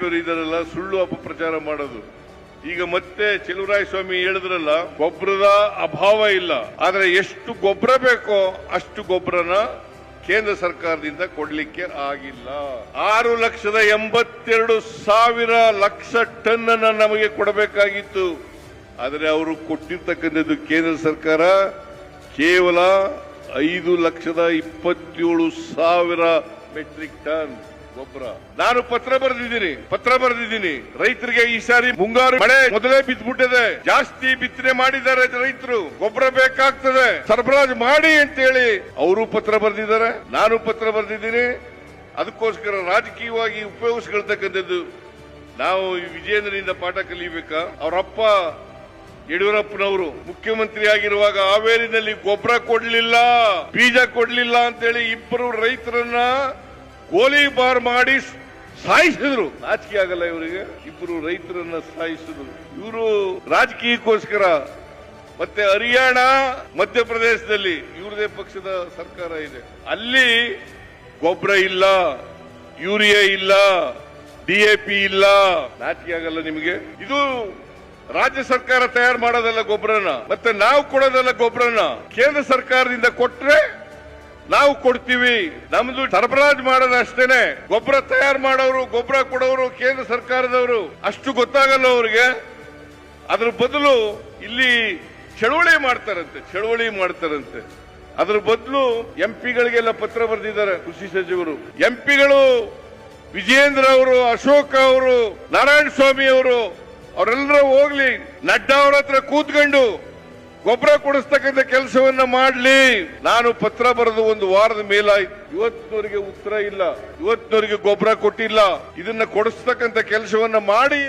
ಸಿದ್ದರಾಮಯ್ಯನವರು ಇದಾರಲ್ಲ ಸುಳ್ಳು ಅಪಪ್ರಚಾರ ಮಾಡೋದು. ಈಗ ಮತ್ತೆ ಸ್ವಾಮಿ ಹೇಳಿದ್ರಲ್ಲ, ಗೊಬ್ಬರದ ಅಭಾವ ಇಲ್ಲ, ಆದ್ರೆ ಎಷ್ಟು ಗೊಬ್ಬರ ಬೇಕೋ ಅಷ್ಟು ಗೊಬ್ಬರನ ಕೇಂದ್ರ ಸರ್ಕಾರದಿಂದ ಕೊಡ್ಲಿಕ್ಕೆ ಆಗಿಲ್ಲ. 6,82,000 ಲಕ್ಷ ಟನ್ ಅನ್ನ ನಮಗೆ ಕೊಡಬೇಕಾಗಿತ್ತು. ಆದರೆ ಅವರು ಕೊಟ್ಟಿರ್ತಕ್ಕಂಥದ್ದು ಕೇಂದ್ರ ಸರ್ಕಾರ ಕೇವಲ 5,27,000 ಮೆಟ್ರಿಕ್ ಟನ್ ಗೊಬ್ಬರ. ನಾನು ಪತ್ರ ಬರೆದಿದ್ದೀನಿ ರೈತರಿಗೆ. ಈ ಸಾರಿ ಮುಂಗಾರು ಮಳೆ ಮೊದಲೇ ಬಿದ್ದ್ಬಿಟ್ಟಿದೆ, ಜಾಸ್ತಿ ಬಿತ್ತನೆ ಮಾಡಿದ್ದಾರೆ ರೈತರು, ಗೊಬ್ಬರ ಬೇಕಾಗ್ತದೆ, ಸರಬರಾಜು ಮಾಡಿ ಅಂತೇಳಿ ಅವರು ಪತ್ರ ಬರೆದಿದ್ದಾರೆ, ನಾನು ಪತ್ರ ಬರೆದಿದ್ದೀನಿ. ಅದಕ್ಕೋಸ್ಕರ ರಾಜಕೀಯವಾಗಿ ಉಪಯೋಗಿಸ್ಕೊಳ್ತಕ್ಕಂಥದ್ದು. ನಾವು ವಿಜಯೇಂದ್ರನಿಂದ ಪಾಠ ಕಲಿಬೇಕಾ? ಅವರಪ್ಪ ಯಡಿಯೂರಪ್ಪನವರು ಮುಖ್ಯಮಂತ್ರಿ ಆಗಿರುವಾಗ ಹಾವೇರಿನಲ್ಲಿ ಗೊಬ್ಬರ ಕೊಡ್ಲಿಲ್ಲ, ಬೀಜ ಕೊಡ್ಲಿಲ್ಲ ಅಂತೇಳಿ ಇಬ್ಬರು ರೈತರನ್ನ ಗೋಲಿಬಾರ್ ಮಾಡಿ ಸಾಯಿಸಿದ್ರು. ನಾಚಿಕೆ ಆಗಲ್ಲ ಇವರಿಗೆ? ಇಬ್ಬರು ರೈತರನ್ನ ಸಾಯಿಸಿದ್ರು. ಇವರು ರಾಜಕೀಯಕ್ಕೋಸ್ಕರ. ಮತ್ತೆ ಹರಿಯಾಣ, ಮಧ್ಯಪ್ರದೇಶದಲ್ಲಿ ಇವ್ರದೇ ಪಕ್ಷದ ಸರ್ಕಾರ ಇದೆ, ಅಲ್ಲಿ ಗೊಬ್ಬರ ಇಲ್ಲ, ಯೂರಿಯಾ ಇಲ್ಲ, DAP ಇಲ್ಲ. ನಾಚಿಕೆ ಆಗಲ್ಲ ನಿಮಗೆ? ಇದು ರಾಜ್ಯ ಸರ್ಕಾರ ತಯಾರು ಮಾಡೋದಲ್ಲ ಗೊಬ್ಬರನ, ಮತ್ತೆ ನಾವು ಕೊಡೋದಲ್ಲ ಗೊಬ್ಬರನ. ಕೇಂದ್ರ ಸರ್ಕಾರದಿಂದ ಕೊಟ್ರೆ ನಾವು ಕೊಡ್ತೀವಿ, ನಮ್ದು ಸರಬರಾಜು ಮಾಡೋದು ಅಷ್ಟೇನೆ. ಗೊಬ್ಬರ ತಯಾರು ಮಾಡೋರು, ಗೊಬ್ಬರ ಕೊಡೋರು ಕೇಂದ್ರ ಸರ್ಕಾರದವರು. ಅಷ್ಟು ಗೊತ್ತಾಗಲ್ಲ ಅವ್ರಿಗೆ. ಅದ್ರ ಬದಲು ಇಲ್ಲಿ ಚಳವಳಿ ಮಾಡ್ತಾರಂತೆ. ಅದ್ರ ಬದಲು MP-ಗಳಿಗೆಲ್ಲ ಪತ್ರ ಬರೆದಿದ್ದಾರೆ ಕೃಷಿ ಸಚಿವರು. MP-ಗಳು ವಿಜಯೇಂದ್ರ ಅವರು, ಅಶೋಕ್ ಅವರು, ನಾರಾಯಣ ಸ್ವಾಮಿ ಅವರು, ಅವರೆಲ್ಲರೂ ಹೋಗ್ಲಿ, ನಡ್ಡಾ ಅವ್ರ ಹತ್ರ ಕೂತ್ಕೊಂಡು ಗೊಬ್ಬರ ಕೊಡಿಸ್ತಕ್ಕಂಥ ಕೆಲಸವನ್ನ ಮಾಡ್ಲಿ. ನಾನು ಪತ್ರ ಬರೆದು 1 ವಾರದ ಮೇಲಾಯ್ತು, ಇವತ್ತಿನವರೆಗೆ ಉತ್ತರ ಇಲ್ಲ, ಇವತ್ತಿನವರೆಗೆ ಗೊಬ್ಬರ ಕೊಟ್ಟಿಲ್ಲ. ಇದನ್ನ ಕೊಡಿಸ್ತಕ್ಕಂಥ ಕೆಲಸವನ್ನ ಮಾಡಿ.